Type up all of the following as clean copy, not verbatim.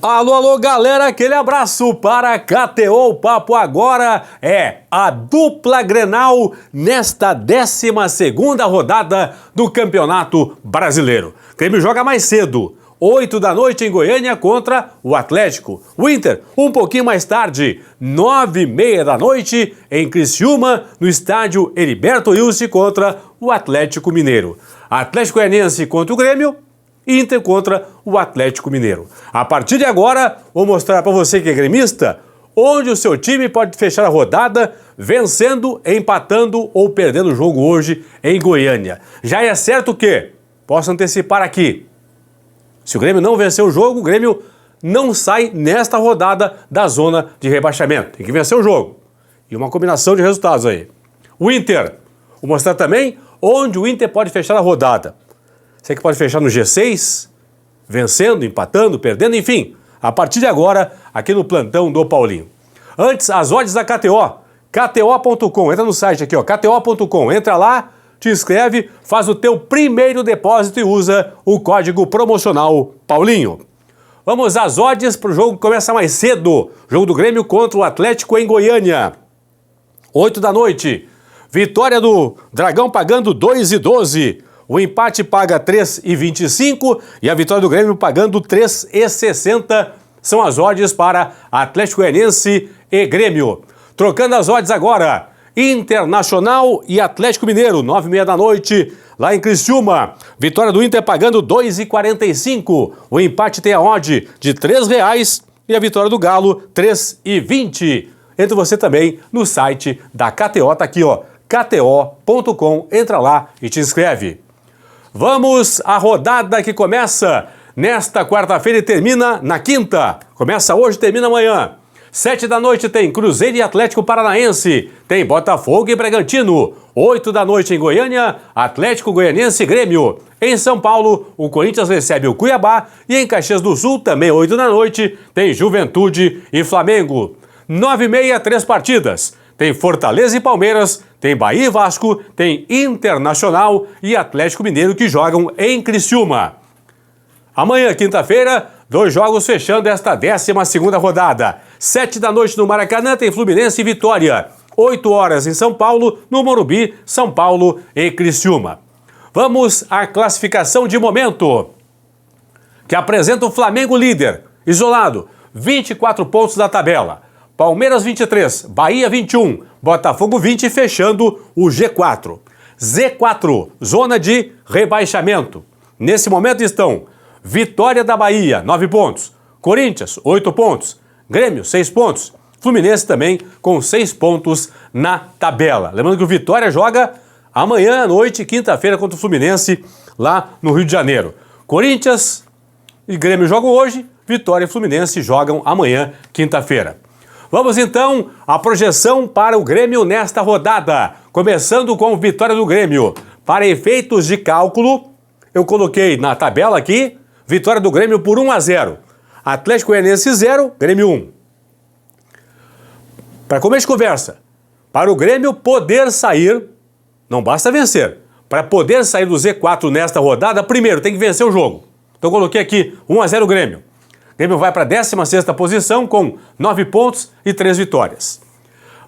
Alô, alô, galera, aquele abraço para a KTO. O papo agora é a dupla Grenal nesta 12ª rodada do Campeonato Brasileiro. O Grêmio joga mais cedo, 8 da noite em Goiânia contra o Atlético. O Inter, um pouquinho mais tarde, 9h30 da noite em Criciúma, no estádio Heriberto Wilson contra o Atlético Mineiro. Atlético Goianiense contra o Grêmio, Inter contra o Atlético Mineiro. A partir de agora, vou mostrar para você que é gremista onde o seu time pode fechar a rodada vencendo, empatando ou perdendo o jogo hoje em Goiânia. Já é certo que, posso antecipar aqui, se o Grêmio não vencer o jogo, o Grêmio não sai nesta rodada da zona de rebaixamento. Tem que vencer o jogo. E uma combinação de resultados aí. O Inter, vou mostrar também onde o Inter pode fechar a rodada. Você que pode fechar no G6, vencendo, empatando, perdendo, enfim. A partir de agora, aqui no plantão do Paulinho. Antes, as odds da KTO. KTO.com, entra no site aqui, ó, KTO.com. Entra lá, te inscreve, faz o teu primeiro depósito e usa o código promocional Paulinho. Vamos às odds para o jogo que começa mais cedo. Jogo do Grêmio contra o Atlético em Goiânia. 8 da noite. Vitória do Dragão pagando 2,12. O empate paga 3,25 e a vitória do Grêmio pagando 3,60. São as odds para Atlético Goianiense e Grêmio. Trocando as odds agora, Internacional e Atlético Mineiro, 9h30 da noite, lá em Criciúma. Vitória do Inter pagando 2,45. O empate tem a odd de R$3 e a vitória do Galo 3,20. Entre você também no site da KTO, tá aqui, ó, kto.com, entra lá e te inscreve. Vamos à rodada que começa nesta quarta-feira e termina na quinta. Começa hoje e termina amanhã. 7 da noite tem Cruzeiro e Atlético Paranaense. Tem Botafogo e Bragantino. 8 da noite em Goiânia, Atlético Goianiense e Grêmio. Em São Paulo, o Corinthians recebe o Cuiabá. E em Caxias do Sul, também 8 da noite, tem Juventude e Flamengo. 9h30, 3 partidas. Tem Fortaleza e Palmeiras, tem Bahia e Vasco, tem Internacional e Atlético Mineiro que jogam em Criciúma. Amanhã, quinta-feira, 2 jogos fechando esta 12ª rodada. 7 da noite no Maracanã tem Fluminense e Vitória. 8 horas em São Paulo, no Morumbi, São Paulo e Criciúma. Vamos à classificação de momento, que apresenta o Flamengo líder, isolado, 24 pontos da tabela. Palmeiras 23, Bahia 21, Botafogo 20, fechando o G4. Z4, zona de rebaixamento. Nesse momento estão Vitória da Bahia, 9 pontos. Corinthians, 8 pontos. Grêmio, 6 pontos. Fluminense também com 6 pontos na tabela. Lembrando que o Vitória joga amanhã à noite, quinta-feira, contra o Fluminense, lá no Rio de Janeiro. Corinthians e Grêmio jogam hoje, Vitória e Fluminense jogam amanhã, quinta-feira. Vamos então à projeção para o Grêmio nesta rodada. Começando com vitória do Grêmio. Para efeitos de cálculo, eu coloquei na tabela aqui, vitória do Grêmio por 1-0. Atlético Goianiense 0, Grêmio 1. Para começo de conversa, para o Grêmio poder sair, não basta vencer. Para poder sair do Z4 nesta rodada, primeiro tem que vencer o jogo. Então eu coloquei aqui 1-0 Grêmio. Grêmio vai para a 16ª posição com 9 pontos e 3 vitórias.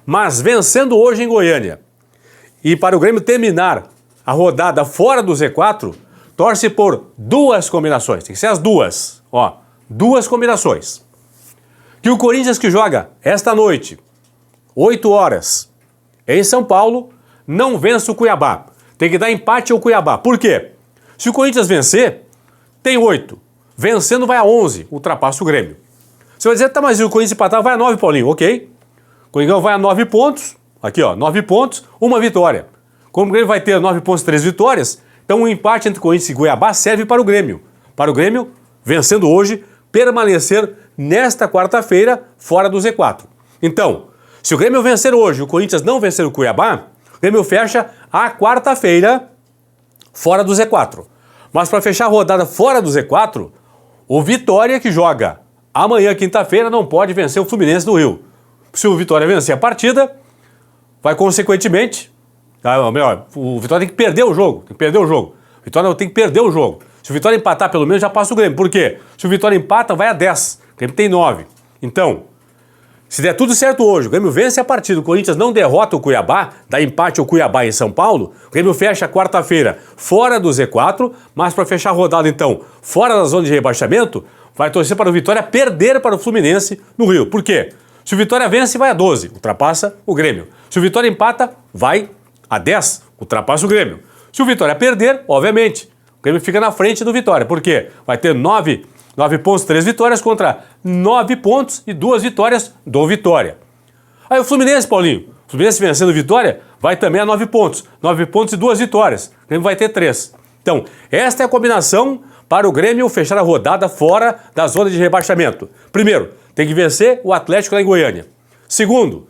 Mas vencendo hoje em Goiânia e para o Grêmio terminar a rodada fora do Z4, torce por 2 combinações. Tem que ser as duas. Ó, 2 combinações. Que o Corinthians que joga esta noite, 8 horas, em São Paulo, não vence o Cuiabá. Tem que dar empate ao Cuiabá. Por quê? Se o Corinthians vencer, tem 8. Vencendo vai a 11, ultrapassa o Grêmio. Você vai dizer, tá, mas o Corinthians empatar vai a 9, Paulinho. Ok. O Coringão vai a 9 pontos. Aqui, ó, 9 pontos, 1 vitória. Como o Grêmio vai ter 9 pontos e 3 vitórias, então o empate entre Corinthians e Cuiabá serve para o Grêmio. Para o Grêmio, vencendo hoje, permanecer nesta quarta-feira fora do Z4. Então, se o Grêmio vencer hoje e o Corinthians não vencer o Cuiabá, o Grêmio fecha a quarta-feira fora do Z4. Mas para fechar a rodada fora do Z4, o Vitória, que joga amanhã, quinta-feira, não pode vencer o Fluminense do Rio. Se o Vitória vencer a partida, vai consequentemente... melhor, o Vitória tem que perder o jogo. O Vitória tem que perder o jogo. Se o Vitória empatar pelo menos, já passa o Grêmio. Por quê? Se o Vitória empata, vai a 10. Grêmio tem 9. Então, se der tudo certo hoje, o Grêmio vence a partida, o Corinthians não derrota o Cuiabá, dá empate ao Cuiabá em São Paulo, o Grêmio fecha quarta-feira fora do Z4, mas para fechar a rodada então, fora da zona de rebaixamento, vai torcer para o Vitória perder para o Fluminense no Rio. Por quê? Se o Vitória vence, vai a 12, ultrapassa o Grêmio. Se o Vitória empata, vai a 10, ultrapassa o Grêmio. Se o Vitória perder, obviamente, o Grêmio fica na frente do Vitória. Por quê? Vai ter 9 pontos, 3 vitórias contra 9 pontos e 2 vitórias do Vitória. Aí o Fluminense, Paulinho, o Fluminense vencendo o Vitória, vai também a 9 pontos. 9 pontos e 2 vitórias. O Grêmio vai ter 3. Então, esta é a combinação para o Grêmio fechar a rodada fora da zona de rebaixamento. Primeiro, tem que vencer o Atlético lá em Goiânia. Segundo,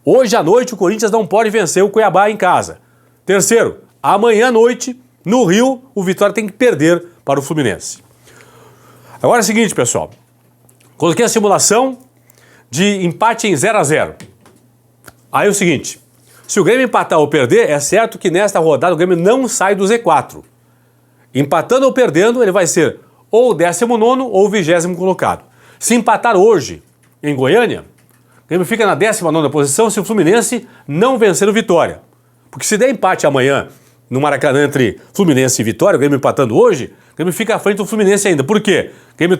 hoje à noite o Corinthians não pode vencer o Cuiabá em casa. Terceiro, amanhã à noite, no Rio, o Vitória tem que perder para o Fluminense. Agora é o seguinte, pessoal. Coloquei a simulação de empate em 0-0. Aí é o seguinte, se o Grêmio empatar ou perder, é certo que nesta rodada o Grêmio não sai do Z4. Empatando ou perdendo, ele vai ser ou o 19º ou o 20º colocado. Se empatar hoje em Goiânia, o Grêmio fica na 19ª posição se o Fluminense não vencer o Vitória. Porque se der empate amanhã no Maracanã entre Fluminense e Vitória, o Grêmio empatando hoje, o Grêmio fica à frente do Fluminense ainda. Por quê? O Grêmio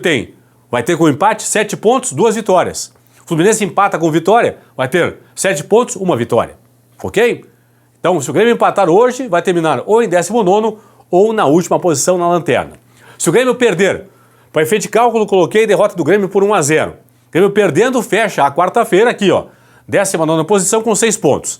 vai ter com o empate 7 pontos, 2 vitórias. O Fluminense empata com Vitória, vai ter 7 pontos, 1 vitória. Ok? Então, se o Grêmio empatar hoje, vai terminar ou em 19º ou na última posição na lanterna. Se o Grêmio perder, para efeito de cálculo, coloquei derrota do Grêmio por 1-0. O Grêmio perdendo, fecha a quarta-feira aqui, ó, 19ª posição com 6 pontos.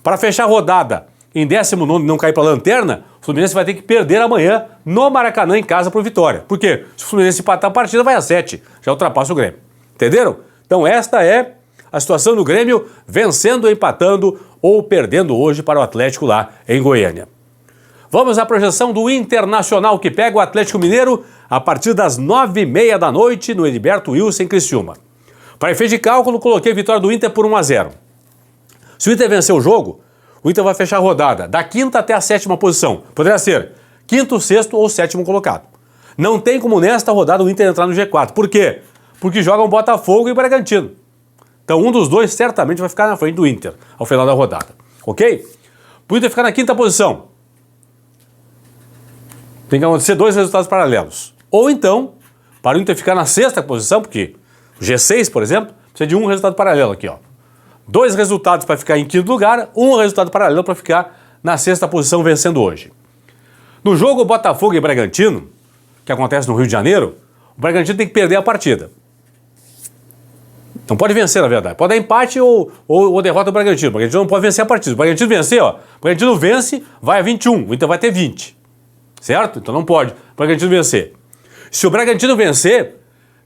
Para fechar a rodada em 19º e não cair para a lanterna, o Fluminense vai ter que perder amanhã no Maracanã em casa para o Vitória. Por quê? Se o Fluminense empatar a partida, vai a 7. Já ultrapassa o Grêmio. Entenderam? Então esta é a situação do Grêmio vencendo, empatando ou perdendo hoje para o Atlético lá em Goiânia. Vamos à projeção do Internacional, que pega o Atlético Mineiro a partir das 9h30 da noite no Heriberto Wilson, em Criciúma. Para efeito de cálculo, coloquei a vitória do Inter por 1-0. Se o Inter vencer o jogo, o Inter vai fechar a rodada da 5ª até a 7ª posição. Poderia ser 5º, 6º ou 7º colocado. Não tem como nesta rodada o Inter entrar no G4. Por quê? Porque jogam Botafogo e Bragantino. Então um dos dois certamente vai ficar na frente do Inter ao final da rodada. Ok? Para o Inter ficar na 5ª posição, tem que acontecer 2 resultados paralelos. Ou então, para o Inter ficar na 6ª posição, porque o G6, por exemplo, precisa de um resultado paralelo aqui, ó. 2 resultados para ficar em 5º lugar, um resultado paralelo para ficar na 6ª posição vencendo hoje. No jogo Botafogo e Bragantino, que acontece no Rio de Janeiro, o Bragantino tem que perder a partida. Não pode vencer, na verdade. Pode dar empate ou derrota do Bragantino. O Bragantino não pode vencer a partida. O Bragantino vencer, ó. O Bragantino vence, vai a 21. O Inter vai ter 20. Certo? Então não pode o Bragantino vencer. Se o Bragantino vencer,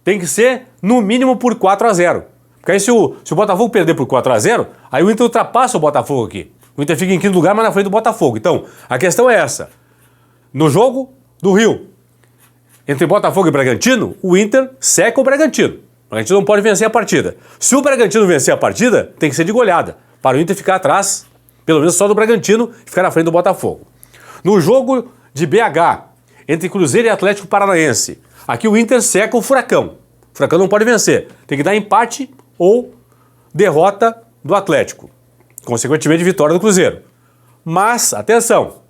tem que ser no mínimo por 4-0. Porque aí se o Botafogo perder por 4-0, aí o Inter ultrapassa o Botafogo aqui. O Inter fica em 5º lugar, mas na frente do Botafogo. Então, a questão é essa. No jogo do Rio, entre Botafogo e Bragantino, o Inter seca o Bragantino. O Bragantino não pode vencer a partida. Se o Bragantino vencer a partida, tem que ser de goleada, para o Inter ficar atrás, pelo menos só do Bragantino, e ficar na frente do Botafogo. No jogo de BH, entre Cruzeiro e Atlético Paranaense, aqui o Inter seca o Furacão. O Furacão não pode vencer. Tem que dar empate ou derrota do Atlético. Consequentemente, vitória do Cruzeiro. Mas, atenção,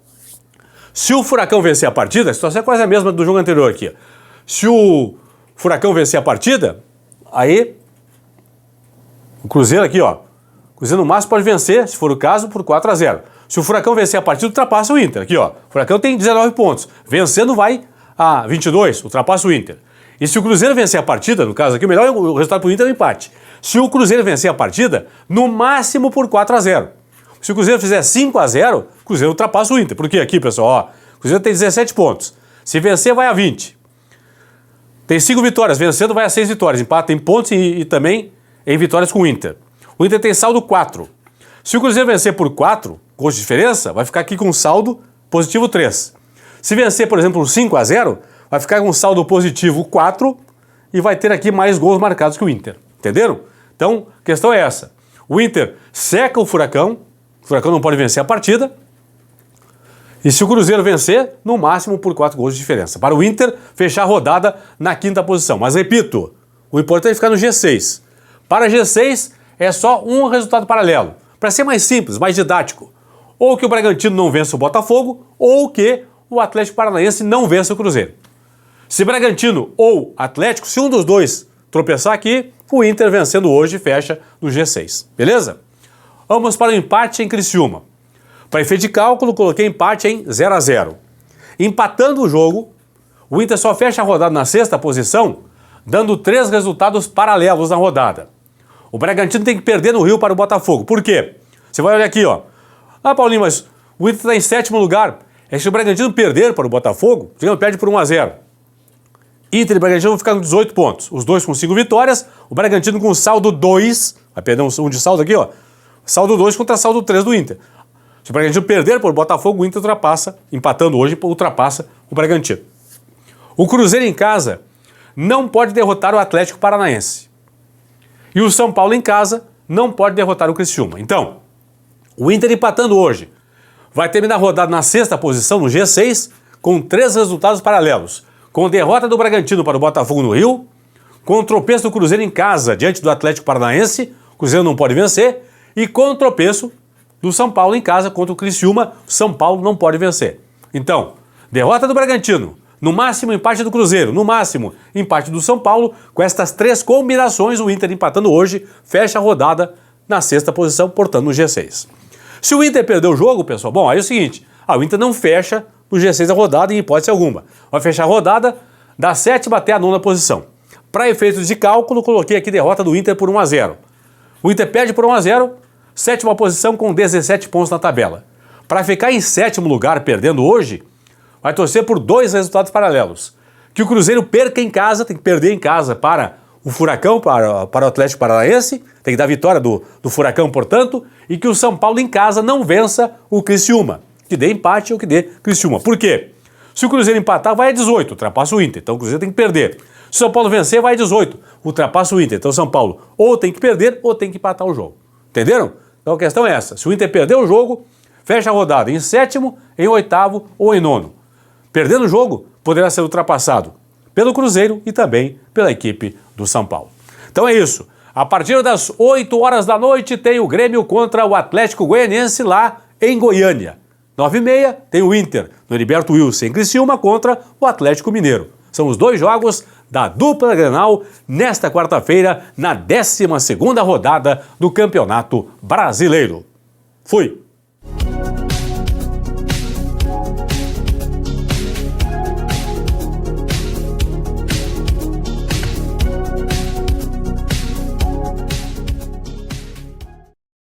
se o Furacão vencer a partida, a situação é quase a mesma do jogo anterior aqui. Se o Furacão vencer a partida, aí o Cruzeiro aqui, ó. O Cruzeiro no máximo pode vencer, se for o caso, por 4-0. Se o Furacão vencer a partida, ultrapassa o Inter. Aqui, ó. O Furacão tem 19 pontos. Vencendo vai a 22, ultrapassa o Inter. E se o Cruzeiro vencer a partida, no caso aqui, o melhor o resultado para o Inter é o empate. Se o Cruzeiro vencer a partida, no máximo por 4-0. Se o Cruzeiro fizer 5-0, o Cruzeiro ultrapassa o Inter. Por quê? Aqui, pessoal, ó. O Cruzeiro tem 17 pontos. Se vencer, vai a 20. Tem 5 vitórias. Vencendo, vai a 6 vitórias. Empata em pontos e também em vitórias com o Inter. O Inter tem saldo 4. Se o Cruzeiro vencer por 4, gols de diferença, vai ficar aqui com saldo positivo 3. Se vencer, por exemplo, 5-0, vai ficar com saldo positivo 4 e vai ter aqui mais gols marcados que o Inter. Entenderam? Então, a questão é essa. O Inter seca o Furacão não pode vencer a partida. E se o Cruzeiro vencer, no máximo por 4 gols de diferença. Para o Inter fechar a rodada na 5ª posição. Mas repito, O importante é ficar no G6. Para G6 é só um resultado paralelo. Para ser mais simples, mais didático. Ou que o Bragantino não vença o Botafogo, ou que o Atlético Paranaense não vença o Cruzeiro. Se Bragantino ou Atlético, se um dos dois tropeçar aqui, o Inter vencendo hoje fecha no G6. Beleza? Vamos para o empate em Criciúma. Para efeito de cálculo, coloquei empate em 0-0. Empatando o jogo, o Inter só fecha a rodada na sexta posição, dando 3 resultados paralelos na rodada. O Bragantino tem que perder no Rio para o Botafogo. Por quê? Você vai olhar aqui, ó. Ah, Paulinho, mas o Inter está em 7º lugar. É que se o Bragantino perder para o Botafogo, digamos, perde por 1-0. Inter e Bragantino vão ficar com 18 pontos. Os dois com 5 vitórias, o Bragantino com saldo 2, vai perder um de saldo aqui, ó. Saldo 2 contra saldo 3 do Inter. Se o Bragantino perder por Botafogo, o Inter ultrapassa, empatando hoje, ultrapassa o Bragantino. O Cruzeiro em casa não pode derrotar o Atlético Paranaense. E o São Paulo em casa não pode derrotar o Criciúma. Então, o Inter empatando hoje vai terminar a rodada na sexta posição, no G6, com 3 resultados paralelos. Com derrota do Bragantino para o Botafogo no Rio, com o tropeço do Cruzeiro em casa diante do Atlético Paranaense, o Cruzeiro não pode vencer, e com o tropeço do São Paulo em casa contra o Criciúma, São Paulo não pode vencer. Então, derrota do Bragantino, no máximo empate do Cruzeiro, no máximo empate do São Paulo, com estas 3 combinações, o Inter empatando hoje, fecha a rodada na sexta posição, portanto no G6. Se o Inter perder o jogo, pessoal, bom, aí é o seguinte, o Inter não fecha no G6 a rodada em hipótese alguma. Vai fechar a rodada da 7ª até a 9ª posição. Para efeitos de cálculo, coloquei aqui derrota do Inter por 1-0. O Inter perde por 1-0, 7ª posição com 17 pontos na tabela. Para ficar em 7º lugar perdendo hoje, vai torcer por 2 resultados paralelos. Que o Cruzeiro perca em casa, tem que perder em casa para o Furacão, para o Atlético Paranaense, tem que dar vitória do Furacão, portanto, e que o São Paulo em casa não vença o Criciúma, que dê empate ou que dê Criciúma. Por quê? Se o Cruzeiro empatar, vai a 18, ultrapassa o Inter, então o Cruzeiro tem que perder. Se o São Paulo vencer, vai a 18, ultrapassa o Inter, então o São Paulo ou tem que perder ou tem que empatar o jogo. Entenderam? Então a questão é essa, se o Inter perder o jogo, fecha a rodada em 7º, em 8º ou em 9º. Perdendo o jogo, poderá ser ultrapassado pelo Cruzeiro e também pela equipe do São Paulo. Então é isso. A partir das 8 horas da noite tem o Grêmio contra o Atlético Goianiense lá em Goiânia. 9h30 tem o Inter no Heriberto Wilson em Criciúma contra o Atlético Mineiro. São os 2 jogos da dupla Grenal nesta quarta-feira na 12ª rodada do Campeonato Brasileiro. Fui!